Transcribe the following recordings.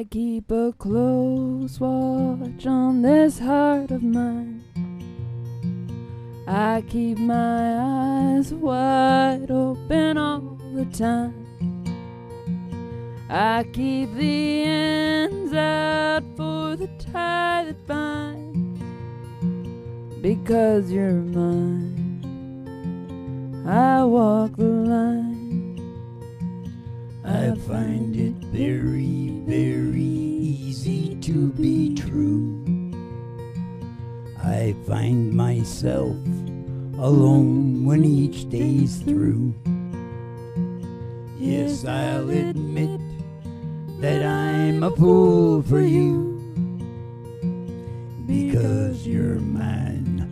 I keep a close watch on this heart of mine. I keep my eyes wide open all the time. I keep the ends out for the tie that binds. Because you're mine, I walk the line. I find it very, very easy to be true. I find myself alone when each day's through. Yes, I'll admit that I'm a fool for you. Because you're mine,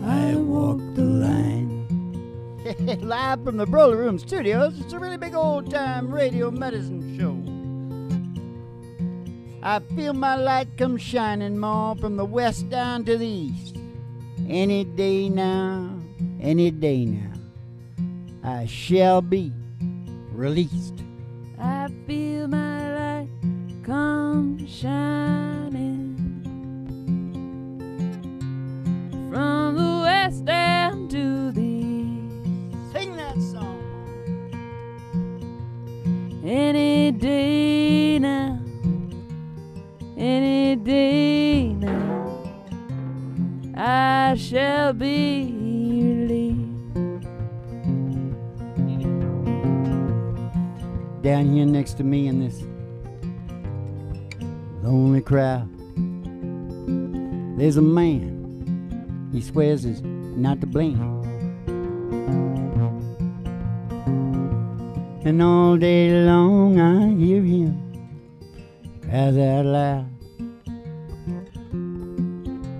I walk the line. Live from the Broly Room Studios, it's a really big old-time radio medicine show. I feel my light come shining more from the west down to the east. Any day now, I shall be released. I feel my light come shining from the west down to the east. Sing that song. Any day now, I shall be relieved. Down here next to me in this lonely crowd, there's a man. He swears he's not to blame. And all day long I hear him cries out loud,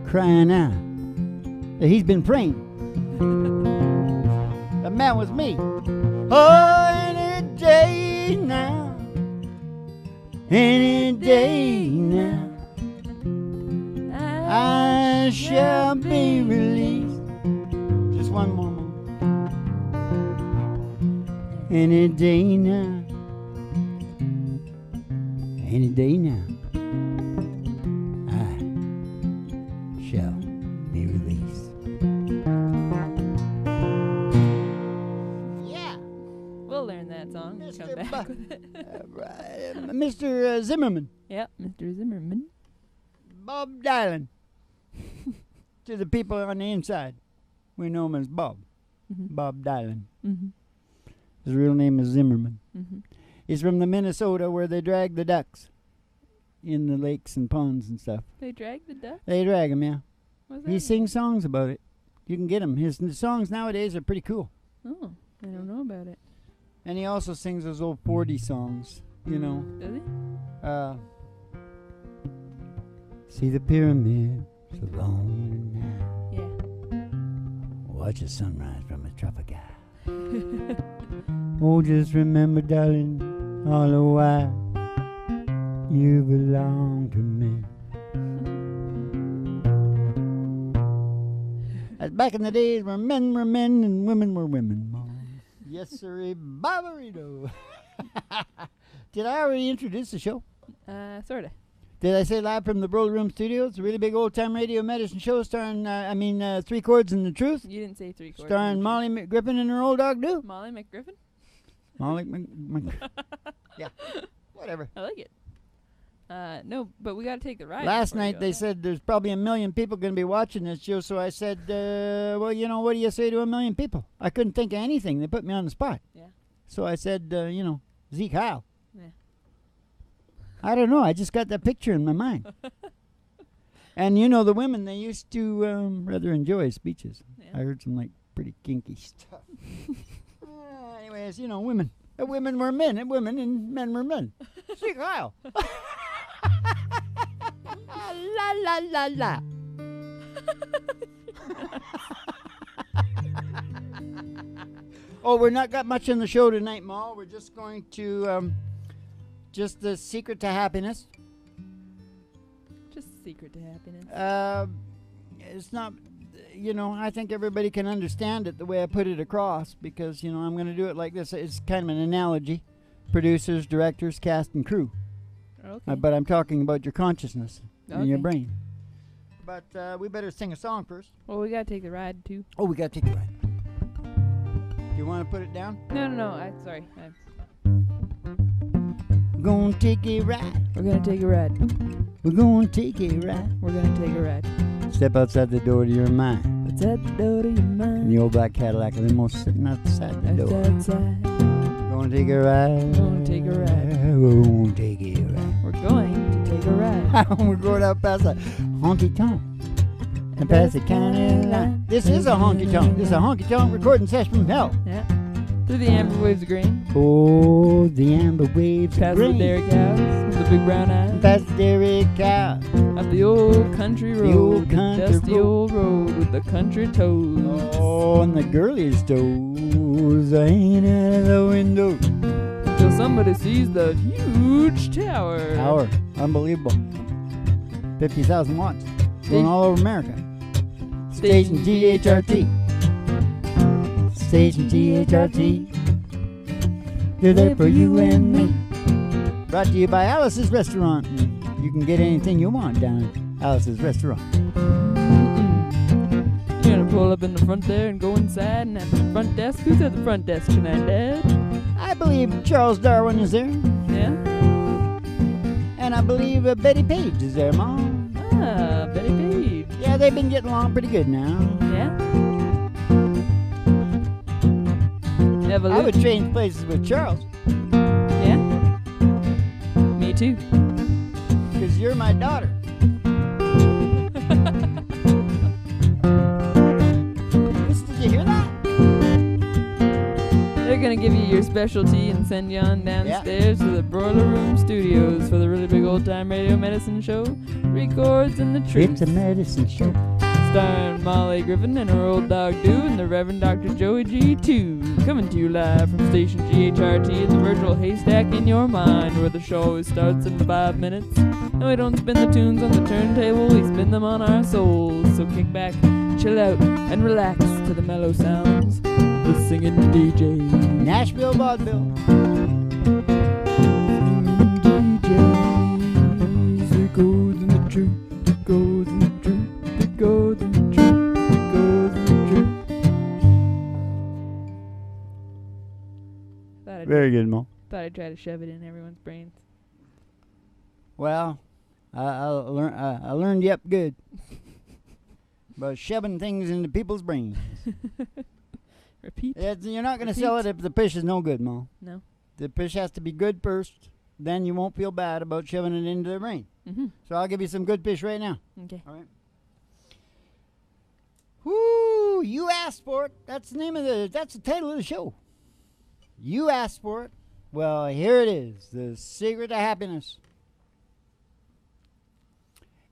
crying out that he's been praying. That man was me. Oh, any day now, I shall be released. Just one more moment. Any day now, I shall be released. Yeah. We'll learn that song and come back with it. Mr. Zimmerman. Yep, Mr. Zimmerman. Bob Dylan. To the people on the inside, we know him as Bob. Mm-hmm. Bob Dylan. Mm-hmm. His real name is Zimmerman. Mm-hmm. He's from the Minnesota where they drag the ducks in the lakes and ponds and stuff. They drag the duck? They drag him, yeah. What's that He mean? sings songs about it. You can get him. His songs nowadays are pretty cool. Oh, I don't know about it. And he also sings those old 40 songs, you know. Does he? See the pyramids along the night. Yeah. Watch the sunrise from the tropic eye. Oh, just remember, darling, all the while you belong to me. As back in the days where men were men and women were women, Mom. Yes, sirree, Barbarito. Did I already introduce the show? Sort of. Did I say live from the Broly Room Studios? A really big old-time radio medicine show starring, Three Chords and the Truth. You didn't say 3 chords. Starring Molly McGriffin and her old dog, Do. Molly McGriffin? Molly yeah, whatever. I like it. No, but we got to take the ride. Last before we night go they there. said there's probably 1 million people going to be watching this show, so I said, well, you know, what do you say to 1 million people? I couldn't think of anything. They put me on the spot. Yeah. So I said, Zeke Heil. Yeah. I don't know. I just got that picture in my mind. And, the women, they used to rather enjoy speeches. Yeah. I heard some, pretty kinky stuff. Anyways, women. Women were men, and women and men were men. Zeke Heil. La, la, la, la. Oh, we're not got much in the show tonight, Ma. We're just going to, just the secret to happiness. Just secret to happiness. It's not, I think everybody can understand it the way I put it across because, I'm going to do it like this. It's kind of an analogy. Producers, directors, cast, and crew. Okay. But I'm talking about your consciousness in your Okay. brain. But we better sing a song first. Well, we gotta take the ride too. Oh, we gotta take the ride. Do you want to put it down? No. Sorry. We're gonna take a ride. We're gonna take a ride. We're gonna take a ride. We're gonna take a ride. Step outside the door to your mind. What's at the door to your In mind? the old black Cadillac limo sitting outside the door. Outside. Gonna take a ride. Gonna take a ride. We're gonna take a ride. We're going to take a ride. We're going out past a honky tonk and past the county line. This is a honky tonk. This is a honky tonk recording session from hell. Yeah. Through the amber waves of grain. Oh, the amber waves of Past the grain. dairy cows with the big brown eyes. Past the dairy cow. Up the old country road. old country dusty road. old road with the country toads. Oh, and the girlies' toes are hanging out of the window. Till somebody sees the huge tower. Tower. Unbelievable. 50,000 watts. Going all over America. Station GHRT. Station GHRT. They're there for you and me. Brought to you by Alice's Restaurant. You can get anything you want down at Alice's Restaurant. You're gonna pull up in the front there and go inside and at the front desk. Who's at the front desk tonight, Dad? I believe Charles Darwin is there. Yeah? And I believe Betty Page is there, Mom. Ah, Betty Page. Yeah, they've been getting along pretty good now. Yeah? I would Evolution. change places with Charles. Yeah? Me too. Because you're my daughter. Did you hear that? They're gonna give you your specialty and send you on downstairs to the Broiler Room Studios for the really big old time radio medicine show. Records in the Truth. It's a medicine show. Starring Molly Griffin and her old dog Do and the Reverend Dr. Joey G2. Coming to you live from station GHRT in the virtual haystack in your mind, where the show always starts in 5 minutes. And we don't spin the tunes on the turntable, we spin them on our souls. So kick back, chill out, and relax to the mellow sounds of the singing DJ. Nashville Vaudeville. DJs, it goes in the truth, it goes in the truth, it goes in the truth, it goes in the truth. Very good, Mo. Thought I'd try to shove it in everyone's brains. Well, I learned you up good about shoving things into people's brains. Repeat. You're not going to sell it if the fish is no good, Mo. No. The fish has to be good first. Then you won't feel bad about shoving it into their brain. Mm-hmm. So I'll give you some good fish right now. Okay. All right. Whoo! You asked for it. That's the name of that's the title of the show. You asked for it. Well, here it is. The secret to happiness.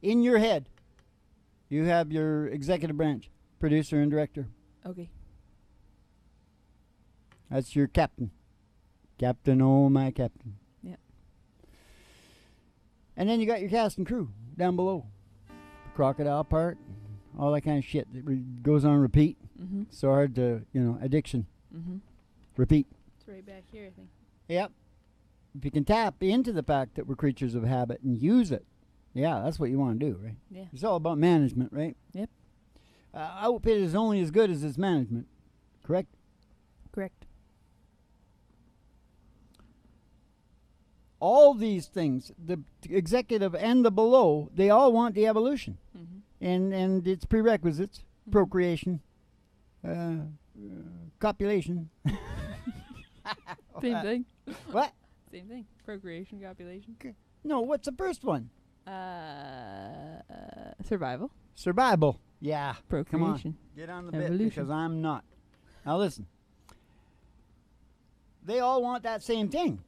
In your head, you have your executive branch, producer and director. Okay. That's your captain. Captain, oh my captain. Yeah. And then you got your cast and crew down below. Crocodile part, all that kind of shit that goes on repeat. Mm-hmm. So hard to, addiction. Mm-hmm. Repeat. It's right back here, I think. Yep. If you can tap into the fact that we're creatures of habit and use it, yeah, that's what you want to do, right? Yeah. It's all about management, right? Yep. Outfit is only as good as its management, correct? Correct. All these things, the executive and the below, they all want the evolution. Mm-hmm. And its prerequisites, procreation, copulation. Same thing. What? Same thing. Procreation, copulation. No, what's the first one? Survival. Survival. Yeah. Procreation. Come on. Get on the bit Evolution. because I'm not. Now listen. They all want that same thing.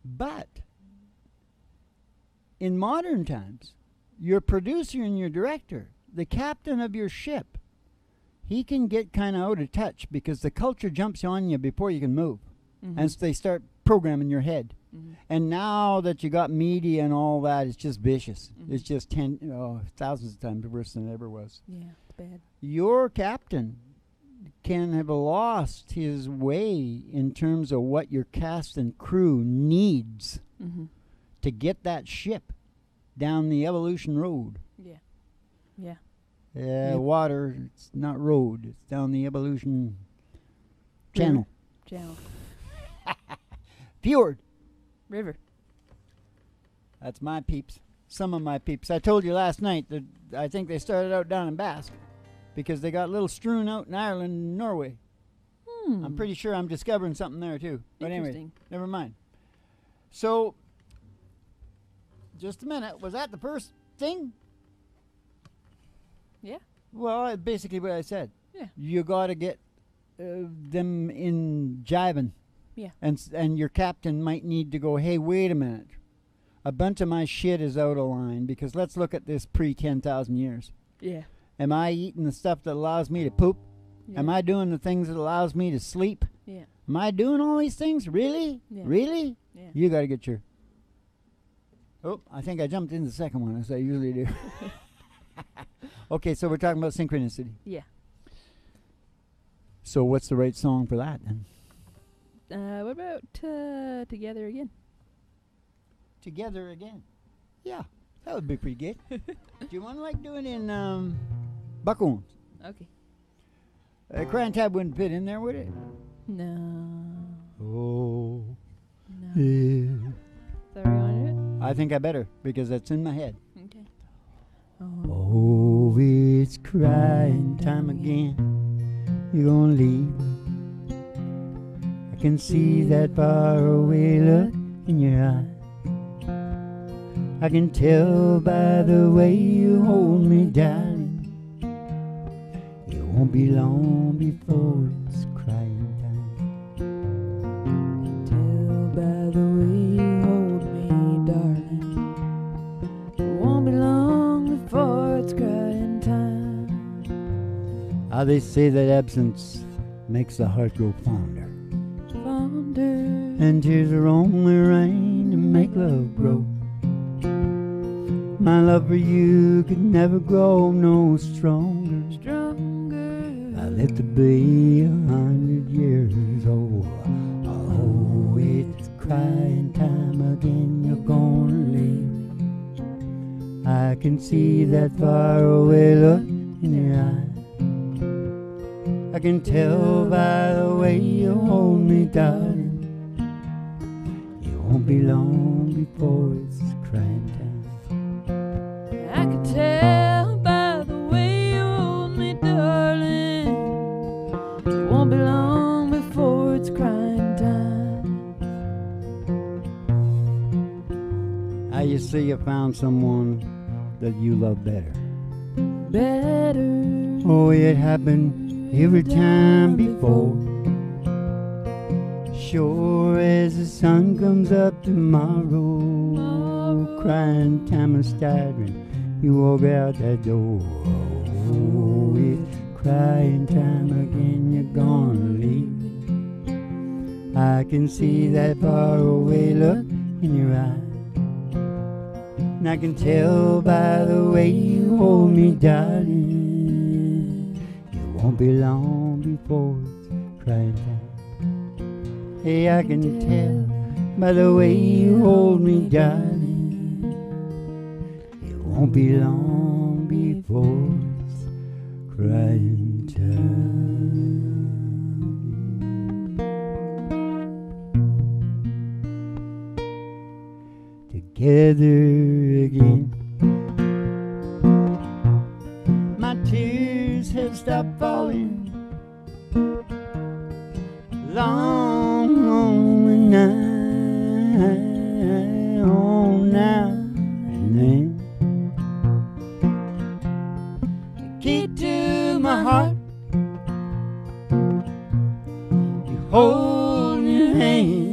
But in modern times, your producer and your director, the captain of your ship, he can get kind of out of touch because the culture jumps on you before you can move. Mm-hmm. And so they start programming your head. Mm-hmm. And now that you got media and all that, it's just vicious. Mm-hmm. It's just thousands of times worse than it ever was. Yeah, it's bad. Your captain can have lost his way in terms of what your cast and crew needs. Mm-hmm. to get that ship down the evolution road. Yeah. Yeah. Yep. Water, it's not road. It's down the evolution channel. Channel. Fjord. River. That's my peeps. Some of my peeps. I told you last night that I think they started out down in Basque because they got little strewn out in Ireland and Norway. I'm pretty sure I'm discovering something there too. But anyway, never mind. So, just a minute. Was that the first thing? Yeah. Well, basically what I said. Yeah. You got to get them in jiving. Yeah. And your captain might need to go, hey, wait a minute. A bunch of my shit is out of line because let's look at this pre-10,000 years. Yeah. Am I eating the stuff that allows me to poop? Yeah. Am I doing the things that allows me to sleep? Yeah. Am I doing all these things? Really? Yeah. Really? Yeah. You got to get your... Oh, I think I jumped in the second one, as I usually do. Okay, so we're talking about synchronicity. Yeah. So what's the right song for that, then? What about Together Again? Together Again. Yeah, that would be pretty good. Do you want to like doing in Buckhorns? Okay. Crying Tab wouldn't fit in there, would it? No. Oh. No. Yeah. So we want to do I think I better, because that's in my head. it? Okay. Oh, it's crying time again. You're gonna leave me. I can see that faraway look in your eye. I can tell by the way you hold me, darling. It won't be long before it's crying time. I can tell by the way you hold me, darling. It won't be long before it's crying time. How they say that absence makes the heart grow fonder. Fonder. And tears are only rain to make love grow. My love for you could never grow no stronger. Stronger. I lived to be 100 years old. Oh, it's crying time again. You're gonna leave me. I can see that faraway look in your eye. I can tell by the way you hold me, darling. It won't be long before it's crying time. I can tell by the way you hold me, darling. It won't be long before it's crying time. You say you found someone that you love better. Better. Oh, it happened every time before. Sure as the sun comes up tomorrow, crying time is starting. You walk out that door. Oh, it's crying time again. You're gonna leave me. I can see that faraway look in your eye. And I can tell by the way you hold me, darling. It won't be long before it's crying time. Hey, I can tell by the way you hold me, darling. It won't be long before it's crying time. Together again. My tears have stopped falling. Long, lonely night, oh, now and then. The key to my heart, you hold your hand.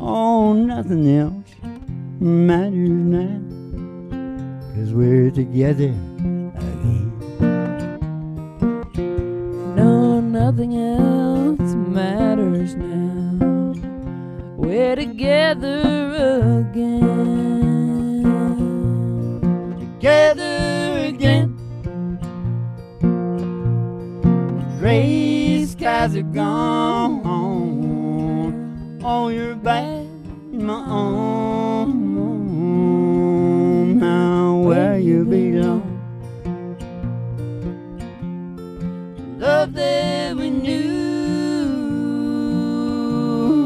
Oh, nothing else matters now, 'cause we're together again. No, nothing else matters now. We're together again. Together again. The gray skies are gone. Oh, you're back in my home, now where you belong. Love that we knew,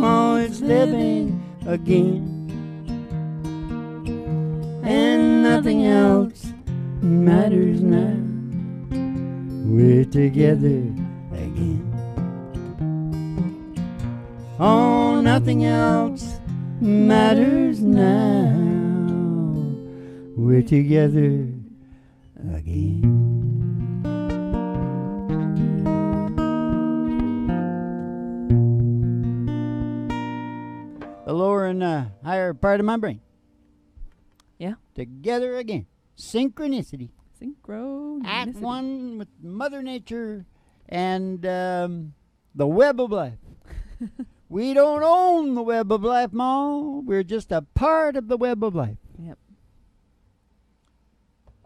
oh, it's living again, and nothing else matters now. We're together again. Oh, nothing else matters now. We're together again. The lower and higher part of my brain. Yeah. Together again. Synchronicity. Synchronicity. At one with Mother Nature and the web of life. We don't own the web of life, Ma. We're just a part of the web of life. Yep.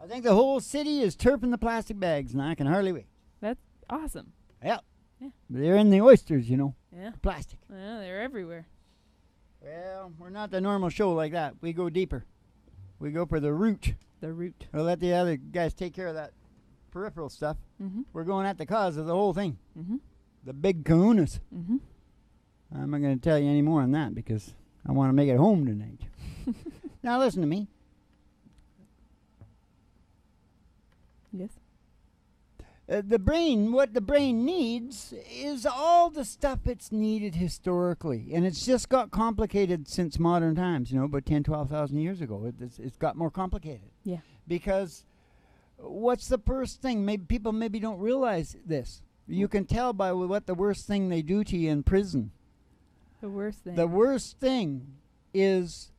I think the whole city is turping the plastic bags, and I can hardly wait. That's awesome. Yep. Yeah. They're in the oysters, you know. Yeah. Plastic. Yeah, they're everywhere. Well, we're not the normal show like that. We go deeper. We go for the root. The root. We'll let the other guys take care of that peripheral stuff. Mm-hmm. We're going at the cause of the whole thing. Mm-hmm. The big kahunas. Mm-hmm. I'm not going to tell you any more on that because I want to make it home tonight. Now listen to me. Yes. The brain, what the brain needs is all the stuff it's needed historically. And it's just got complicated since modern times, you know, about 10, 12,000 years ago. It's got more complicated. Yeah. Because what's the first thing? Maybe people maybe don't realize this. You can tell by what the worst thing they do to you in prison. The worst thing. The worst thing is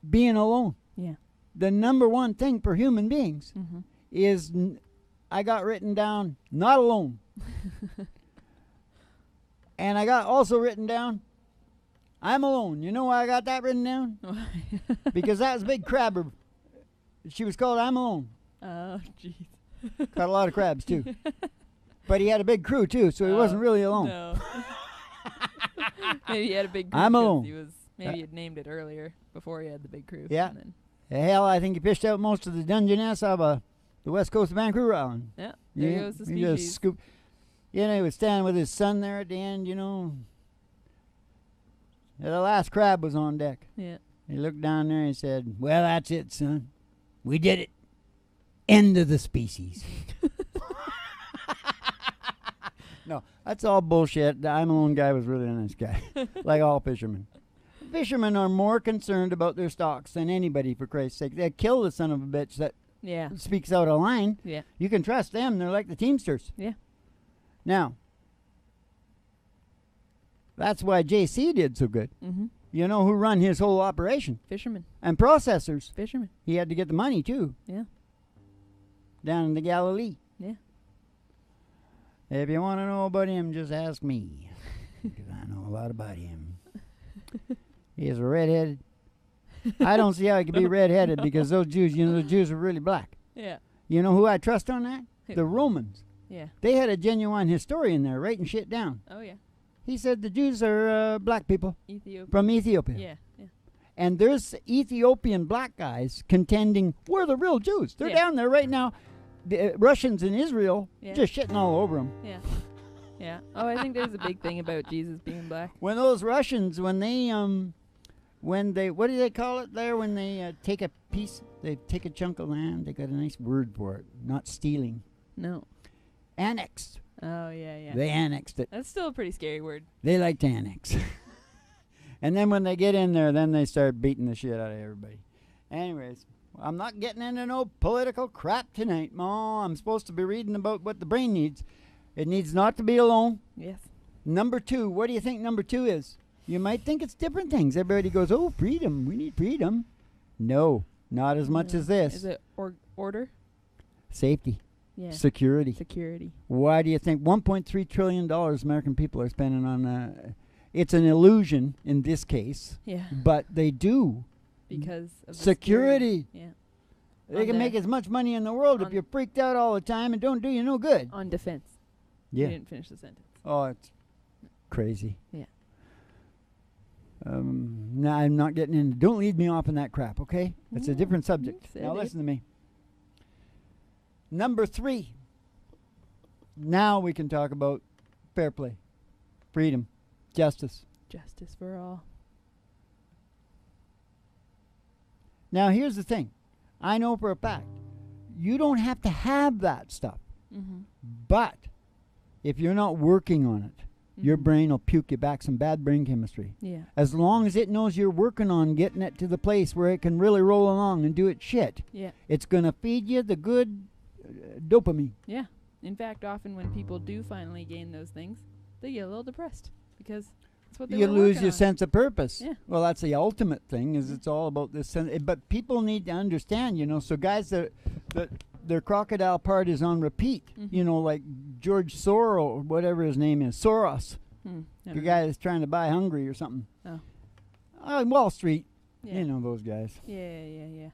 being alone. Yeah. The number one thing for human beings Mm-hmm. is, I got written down, not alone. And I got also written down, I'm alone. You know why I got that written down? Because that was a big crabber. She was called I'm Alone. Oh, jeez. Caught a lot of crabs, too. But he had a big crew, too, so he wasn't really alone. No. Maybe he had a big crew. I'm 'cause alone. He was, maybe he had named it earlier before he had the big crew. Yeah. And then, Hell, I think he fished out most of the Dungeness out of the west coast of Vancouver Island. yeah. There goes the species. He just scooped. You know, he was standing with his son there at the end, you know. And the last crab was on deck. Yeah. He looked down there and he said, well, that's it, son. We did it. End of the species. No, that's all bullshit. The I'm Alone guy was really a nice guy, like all fishermen. Fishermen are more concerned about their stocks than anybody, for Christ's sake. They kill the son of a bitch that Yeah. speaks out a line. Yeah. You can trust them. They're like the Teamsters. Yeah. Now, that's why JC did so good. Mm-hmm. You know who run his whole operation? Fishermen. And processors. Fishermen. He had to get the money, too. Yeah. Down in the Galilee. Yeah. If you want to know about him, just ask me. Because I know a lot about him. He is redheaded. I don't see how he could be redheaded because those Jews, you know, the Jews are really black. Yeah. You know who I trust on that? Who? The Romans. Yeah. They had a genuine historian there writing shit down. Oh, yeah. He said the Jews are black people Ethiopia. from Ethiopia. Yeah. Yeah. And there's Ethiopian black guys contending we're the real Jews. They're Yeah. down there right now. The Russians in Israel Yeah. just shitting all over them. Yeah. Yeah. Oh, I think there's a big thing about Jesus being black. When those Russians, when they, what do they call it there? When they take a piece, they take a chunk of land. They got a nice word for it. Not stealing. No. Annexed. Oh, yeah, yeah. They annexed it. That's still a pretty scary word. They like to annex. And then when they get in there, then they start beating the shit out of everybody. Anyways, I'm not getting into no political crap tonight, Ma. I'm supposed to be reading about what the brain needs. It needs not to be alone. Yes. Number 2, what do you think number 2 is? You might think it's different things. Everybody goes, oh, freedom. We need freedom. No, not as much as this. Is it order? Safety. Yeah. Security. Security. Why do you think $1.3 trillion American people are spending on it's an illusion in this case, Yeah. but they do. Because of the Security. Yeah. They On can the- make as much money in the world if on- you're freaked out all the time and don't do you no good. On defense. Yeah. You didn't finish the sentence. Oh, it's crazy. Yeah. Now I'm not getting into. Don't lead me off on that crap, okay? It's a different subject. Now listen to me. Number 3. Now we can talk about fair play, freedom, justice. Justice for all. Now here's the thing. I know for a fact you don't have to have that stuff. Mm-hmm. But if you're not working on it, your brain will puke you back some bad brain chemistry. Yeah. As long as it knows you're working on getting it to the place where it can really roll along and do its shit, it's going to feed you the good dopamine. Yeah. In fact, often when people do finally gain those things, they get a little depressed because that's what they you were lose working your on. sense of purpose. Yeah. Well, that's the ultimate thing, is it's all about this sense. But people need to understand, so guys that their crocodile part is on repeat, like George Soros or whatever his name is, Soros. The guy that's trying to buy Hungary or something. Oh. Wall Street. Yeah. You know those guys. Yeah.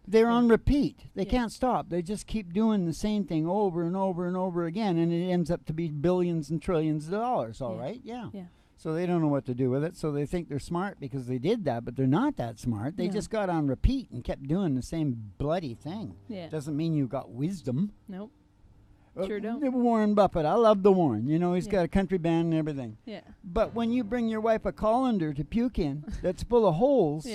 They're on repeat. They can't stop. They just keep doing the same thing over and over and over again, and it ends up to be billions and trillions of dollars, all right? Yeah. So they don't know what to do with it, so they think they're smart because they did that, but they're not that smart. They just got on repeat and kept doing the same bloody thing. Yeah. Doesn't mean you got wisdom. Nope. Sure don't. Warren Buffett. I love the Warren. He's got a country band and everything. Yeah. But when you bring your wife a colander to puke in that's full of holes,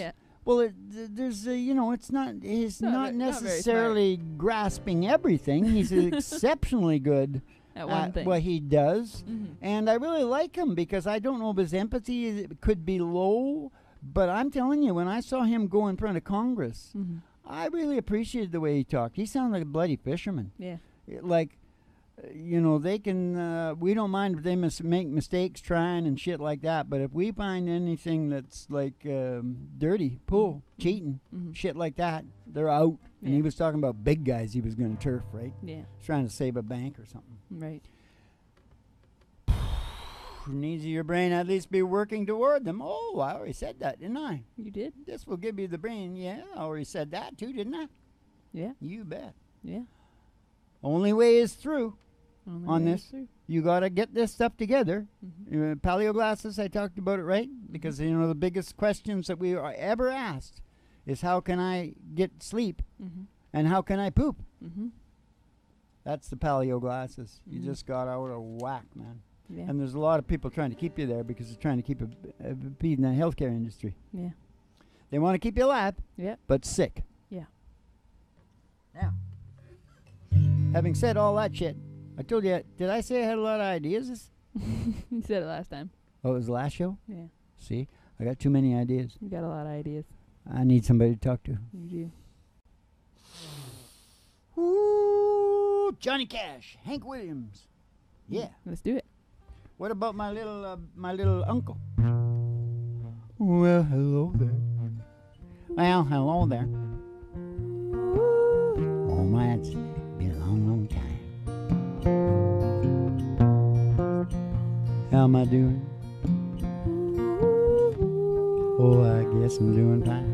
well, there's it's not. He's not necessarily grasping everything. He's exceptionally good at one thing. What he does, Mm-hmm. and I really like him because I don't know if his empathy could be low, but I'm telling you, when I saw him go in front of Congress, I really appreciated the way he talked. He sounded like a bloody fisherman. Yeah. Like, they can, we don't mind if they make mistakes trying and shit like that, but if we find anything that's like dirty, cheating, shit like that, they're out. And he was talking about big guys he was going to turf, right? Yeah. Trying to save a bank or something. Right. Needs your brain at least be working toward them. Oh, I already said that, didn't I? You did? This will give you the brain. Yeah, I already said that too, didn't I? Yeah. You bet. Yeah. Only way is through. Only on way this. is through. You got to get this stuff together. Paleo glasses, I talked about it, right? Because, the biggest questions that we are ever asked is how can I get sleep and how can I poop? That's the paleo glasses. You just got out of whack, man. Yeah. And there's a lot of people trying to keep you there because they're trying to keep a feed in the healthcare industry. Yeah. They want to keep you alive, but sick. Yeah. Now, having said all that shit, I told you, did I say I had a lot of ideas? You said it last time. Oh, it was the last show? Yeah. See, I got too many ideas. You got a lot of ideas. I need somebody to talk to. You do. Ooh, Johnny Cash, Hank Williams. Yeah. Let's do it. What about my little uncle? Well, hello there. Well, hello there. Oh my, it's been a long, long time. How am I doing? Oh, I guess I'm doing fine.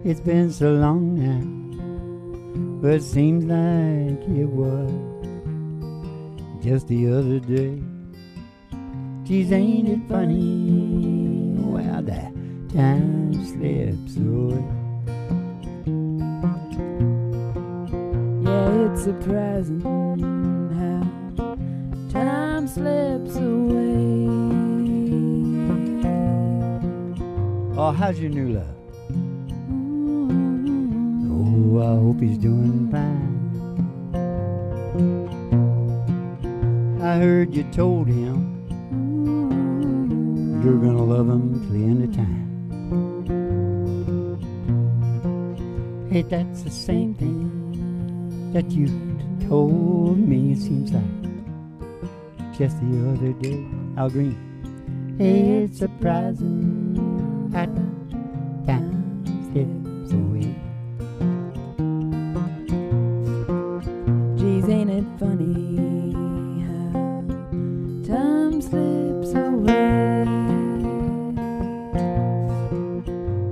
It's been so long now, but it seems like it was just the other day. Geez, ain't it funny? Well, the time slips away. Yeah, it's surprising how time slips away. Oh, how's your new love? Oh, I hope he's doing fine. I heard you told him you're gonna love him till the end of time. Hey, that's the same thing that you told me, it seems like just the other day. Al Green. Hey, it's surprising how time slips away. Geez, ain't it funny how time slips away.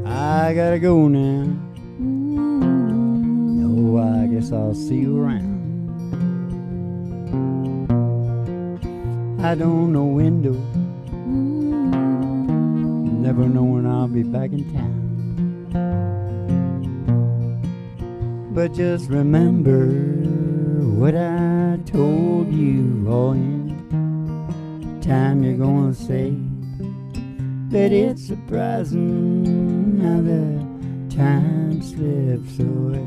I gotta go now. No, I guess I'll see you around. I don't know window never know when I'll be back in town. But just remember what I told you all in time. You're gonna say that it's surprising how the time slips away.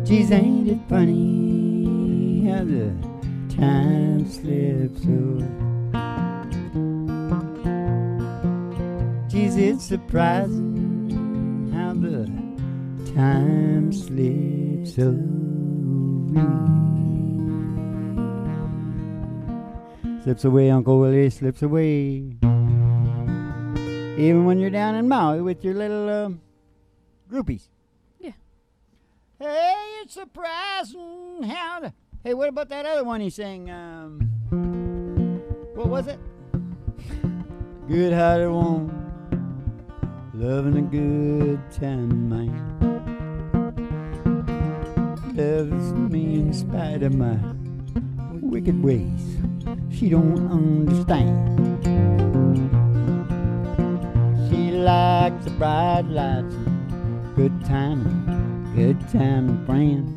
Geez, ain't it funny how the time slips away? Geez, it's surprising how the time slips away. Slips away, Uncle Willie, slips away. Even when you're down in Maui with your little groupies. Yeah. Hey, it's surprising how the... Hey, what about that other one he sang? What was it? Good-hearted woman, loving a good time, man. Loves me in spite of my wicked ways. She don't understand. She likes the bright lights and good time friends.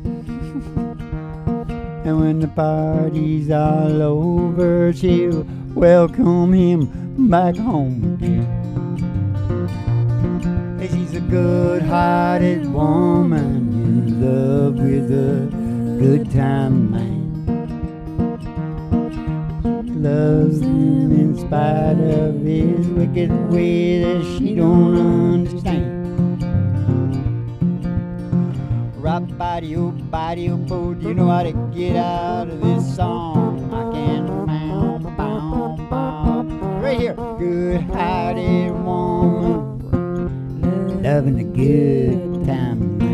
And when the party's all over, she'll welcome him back home again. She's a good-hearted woman in love with a good time man. Loves him in spite of his wicked way that she don't understand. Rap-body-oo-body-oo-boo, do you know how to get out of this song? I can't bound. Right here. Good-hearted woman, loving a good time, man.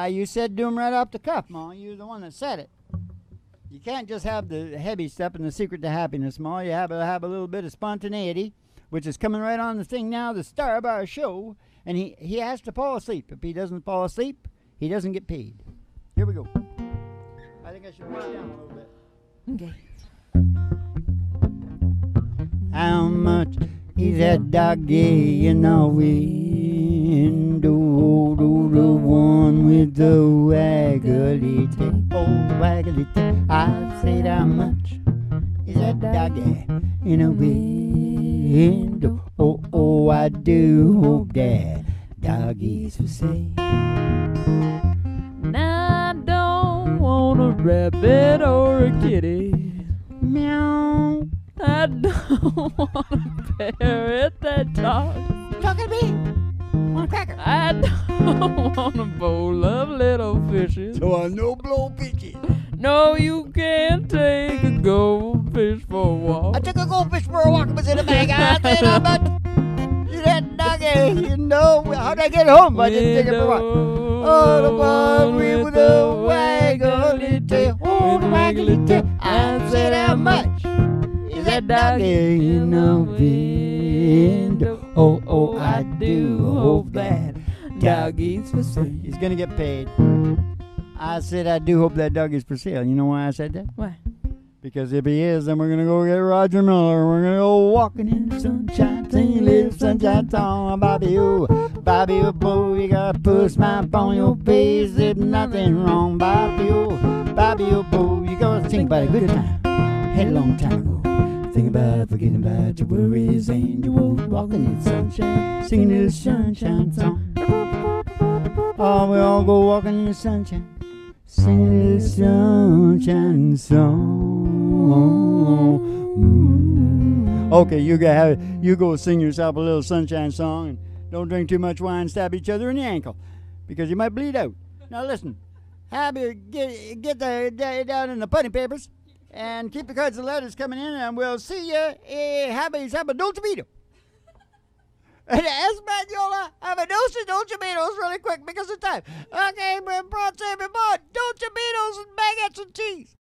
You said do 'em right off the cuff, Ma. You're the one that said it. You can't just have the heavy stuff and the secret to happiness, Ma. You have to have a little bit of spontaneity, which is coming right on the thing now, the star of our show. And he has to fall asleep. If he doesn't fall asleep, he doesn't get paid. Here we go. I think I should write down a little bit. Okay. How much is that doggy in the window? The one with the waggly tail. Oh, the waggly tail. I said how much is that doggy in the window? Oh, I do hope that doggy's for sale. Now I don't want a rabbit or a kitty. Meow. I don't want a parrot that talks. Talking to me? Want a cracker? I don't want a bowl of little fishes. So I no blow fishes. No, you can't take a goldfish for a walk. I took a goldfish for a walk. It was in a bag. I said how much is that doggy? You know, how'd I get home? I didn't take it for a walk. Oh, the one with the waggly tail. Oh, the waggly tail. I said how much is that doggy in the window? Oh, I do hope that doggy's for sale. He's gonna get paid. I said I do hope that doggy's for sale. You know why I said that? Why? Because if he is, then we're gonna go get Roger Miller. We're gonna go walking in the sunshine, singing a little sunshine song. Bobby oh, boo, you gotta put a smile on your face. There's nothing wrong. Bobby oh, boo, you gotta think about a good time. Had a long time ago. Think about forgetting about your worries and you won't walk in the sunshine, singing a little sunshine song. Oh, we all go walking in the sunshine, singing a little sunshine song. Okay, you go sing yourself a little sunshine song and don't drink too much wine, stab each other in the ankle because you might bleed out. Now listen, get down in the putty papers. And keep the cards and letters coming in, and we'll see you. Have a dolce vita. And Espaniola, have a dolce vitas really quick because of time. Okay, brought Sammy Bond, dolce vitas and baguettes and cheese.